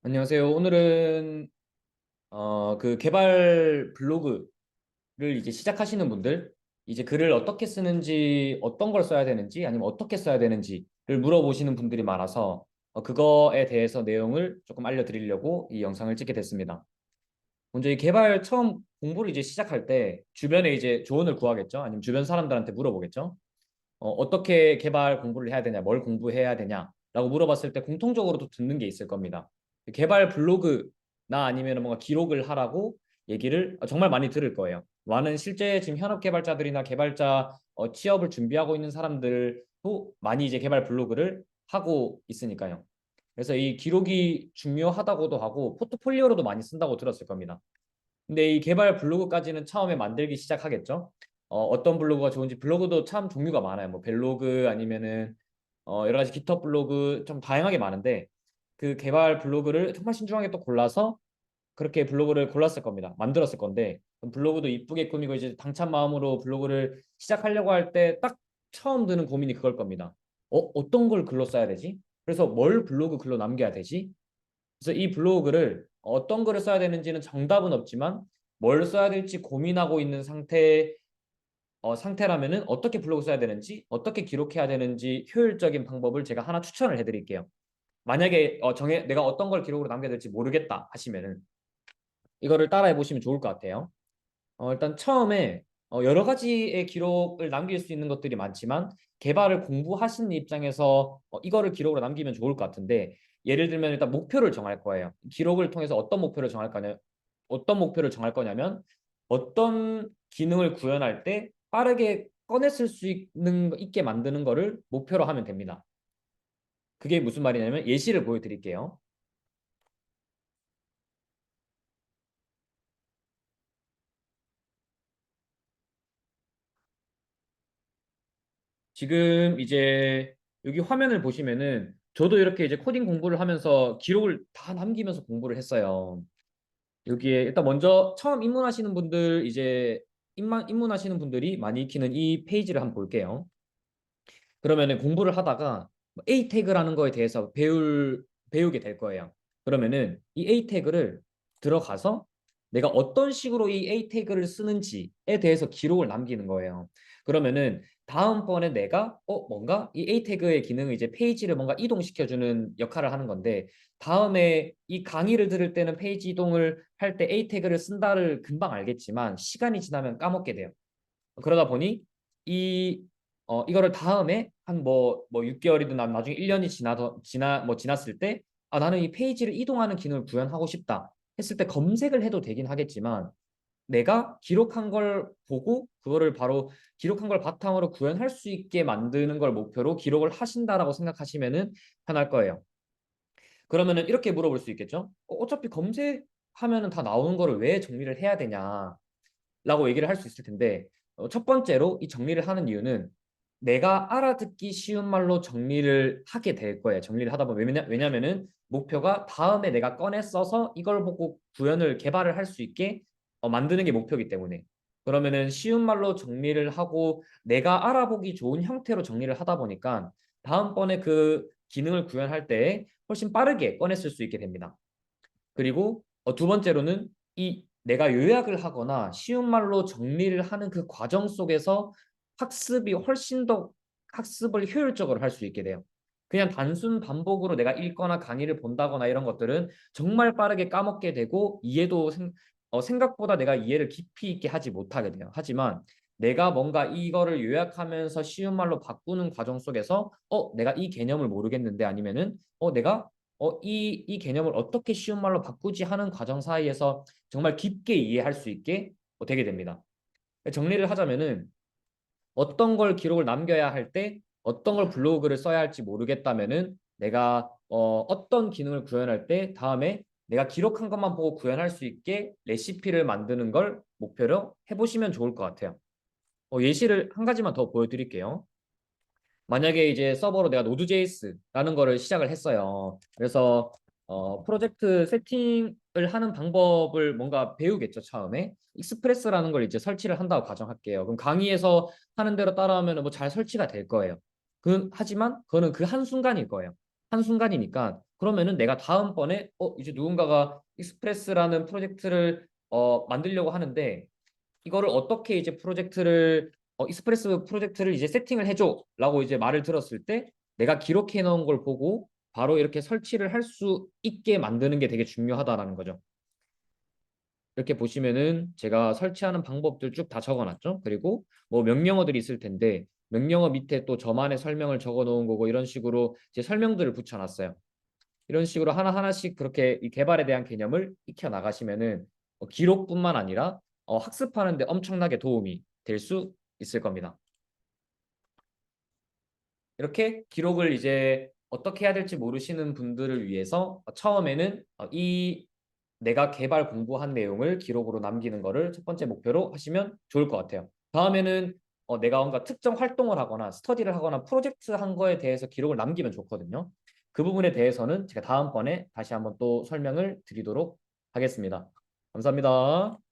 안녕하세요. 오늘은 그 개발 블로그를 이제 시작하시는 분들, 이제 글을 어떻게 쓰는지, 어떤 걸 써야 되는지, 아니면 어떻게 써야 되는지를 물어보시는 분들이 많아서 그거에 대해서 내용을 조금 알려드리려고 이 영상을 찍게 됐습니다. 먼저 이 개발 처음 공부를 이제 시작할 때 주변에 이제 조언을 구하겠죠? 아니면 주변 사람들한테 물어보겠죠? 어떻게 개발 공부를 해야 되냐, 뭘 공부해야 되냐라고 물어봤을 때 공통적으로도 듣는 게 있을 겁니다. 개발 블로그나 아니면 뭔가 기록을 하라고 얘기를 정말 많이 들을 거예요. 많은 실제 지금 현업 개발자들이나 개발자 취업을 준비하고 있는 사람들도 많이 이제 개발 블로그를 하고 있으니까요. 그래서 이 기록이 중요하다고도 하고 포트폴리오로도 많이 쓴다고 들었을 겁니다. 근데 이 개발 블로그까지는 처음에 만들기 시작하겠죠. 어떤 블로그가 좋은지 블로그도 참 종류가 많아요. 뭐 벨로그 아니면은 여러 가지 깃허브 블로그 좀 다양하게 많은데 그 개발 블로그를 정말 신중하게 또 골라서 그렇게 블로그를 골랐을 겁니다. 만들었을 건데 블로그도 이쁘게 꾸미고 이제 당찬 마음으로 블로그를 시작하려고 할 때 딱 처음 드는 고민이 그걸 겁니다. 어떤 걸 글로 써야 되지? 그래서 뭘 블로그 글로 남겨야 되지? 그래서 이 블로그를 어떤 글을 써야 되는지는 정답은 없지만 뭘 써야 될지 고민하고 있는 상태라면은 어떻게 블로그 써야 되는지, 어떻게 기록해야 되는지 효율적인 방법을 제가 하나 추천을 해드릴게요. 만약에 내가 어떤 걸 기록으로 남겨야 될지 모르겠다 하시면은 이거를 따라해 보시면 좋을 것 같아요. 일단 처음에 여러 가지의 기록을 남길 수 있는 것들이 많지만 개발을 공부하시는 입장에서 이거를 기록으로 남기면 좋을 것 같은데 예를 들면 일단 목표를 정할 거예요. 기록을 통해서 어떤 목표를 정할 거냐면 어떤 기능을 구현할 때 빠르게 꺼내 쓸 수 있게 만드는 거를 목표로 하면 됩니다. 그게 무슨 말이냐면 예시를 보여드릴게요. 지금 이제 여기 화면을 보시면은 저도 이렇게 이제 코딩 공부를 하면서 기록을 다 남기면서 공부를 했어요. 여기에 일단 먼저 처음 입문하시는 분들 이제 입문하시는 분들이 많이 익히는 이 페이지를 한번 볼게요. 그러면은 공부를 하다가 A 태그라는 거에 대해서 배우게 될 거예요. 그러면은 이 A 태그를 들어가서 내가 어떤 식으로 이 A 태그를 쓰는지에 대해서 기록을 남기는 거예요. 그러면은 다음번에 내가 뭔가 이 A 태그의 기능을 이제 페이지를 뭔가 이동시켜주는 역할을 하는 건데 다음에 이 강의를 들을 때는 페이지 이동을 할 때 A 태그를 쓴다를 금방 알겠지만 시간이 지나면 까먹게 돼요. 그러다 보니 이거를 다음에 한 뭐 6개월이든 나중에 1년이 지났을 때 나는 이 페이지를 이동하는 기능을 구현하고 싶다 했을 때 검색을 해도 되긴 하겠지만 내가 기록한 걸 보고 그거를 바로 기록한 걸 바탕으로 구현할 수 있게 만드는 걸 목표로 기록을 하신다라고 생각하시면은 편할 거예요. 그러면은 이렇게 물어볼 수 있겠죠? 어차피 검색하면은 다 나오는 거를 왜 정리를 해야 되냐? 라고 얘기를 할 수 있을 텐데 첫 번째로 이 정리를 하는 이유는 내가 알아듣기 쉬운 말로 정리를 하게 될 거예요. 정리를 하다 보면 왜냐면은 목표가 다음에 내가 꺼내 써서 이걸 보고 구현을 개발을 할 수 있게 만드는 게 목표이기 때문에 그러면은 쉬운 말로 정리를 하고 내가 알아보기 좋은 형태로 정리를 하다 보니까 다음번에 그 기능을 구현할 때 훨씬 빠르게 꺼내 쓸 수 있게 됩니다. 그리고 두 번째로는 이 내가 요약을 하거나 쉬운 말로 정리를 하는 그 과정 속에서 학습이 훨씬 더 학습을 효율적으로 할 수 있게 돼요. 그냥 단순 반복으로 내가 읽거나 강의를 본다거나 이런 것들은 정말 빠르게 까먹게 되고 생각보다 내가 이해를 깊이 있게 하지 못하게 돼요. 하지만 내가 뭔가 이거를 요약하면서 쉬운 말로 바꾸는 과정 속에서 내가 이 개념을 모르겠는데 아니면은 내가 이 개념을 어떻게 쉬운 말로 바꾸지 하는 과정 사이에서 정말 깊게 이해할 수 있게 되게 됩니다. 정리를 하자면은 어떤 걸 기록을 남겨야 할 때 어떤 걸 블로그를 써야 할지 모르겠다면은 내가 어떤 기능을 구현할 때 다음에 내가 기록한 것만 보고 구현할 수 있게 레시피를 만드는 걸 목표로 해보시면 좋을 것 같아요. 예시를 한 가지만 더 보여드릴게요. 만약에 이제 서버로 내가 노드.js라는 거를 시작을 했어요. 그래서 프로젝트 세팅을 하는 방법을 뭔가 배우겠죠, 처음에. 익스프레스라는 걸 이제 설치를 한다고 가정할게요. 그럼 강의에서 하는 대로 따라하면 뭐 잘 설치가 될 거예요. 하지만 그거는 그 한순간일 거예요. 한순간이니까 그러면은 내가 다음번에 이제 누군가가 익스프레스라는 프로젝트를 만들려고 하는데 이거를 어떻게 이제 익스프레스 프로젝트를 이제 세팅을 해줘라고 이제 말을 들었을 때 내가 기록해 놓은 걸 보고 바로 이렇게 설치를 할 수 있게 만드는 게 되게 중요하다라는 거죠. 이렇게 보시면은 제가 설치하는 방법들 쭉 다 적어놨죠. 그리고 뭐 명령어들이 있을 텐데 명령어 밑에 또 저만의 설명을 적어 놓은 거고 이런 식으로 이제 설명들을 붙여놨어요. 이런 식으로 하나하나씩 그렇게 이 개발에 대한 개념을 익혀 나가시면은 기록뿐만 아니라 학습하는 데 엄청나게 도움이 될 수 있을 겁니다. 이렇게 기록을 이제 어떻게 해야 될지 모르시는 분들을 위해서 처음에는 이 내가 개발 공부한 내용을 기록으로 남기는 거를 첫 번째 목표로 하시면 좋을 것 같아요. 다음에는 내가 뭔가 특정 활동을 하거나 스터디를 하거나 프로젝트 한 거에 대해서 기록을 남기면 좋거든요. 그 부분에 대해서는 제가 다음번에 다시 한번 또 설명을 드리도록 하겠습니다. 감사합니다.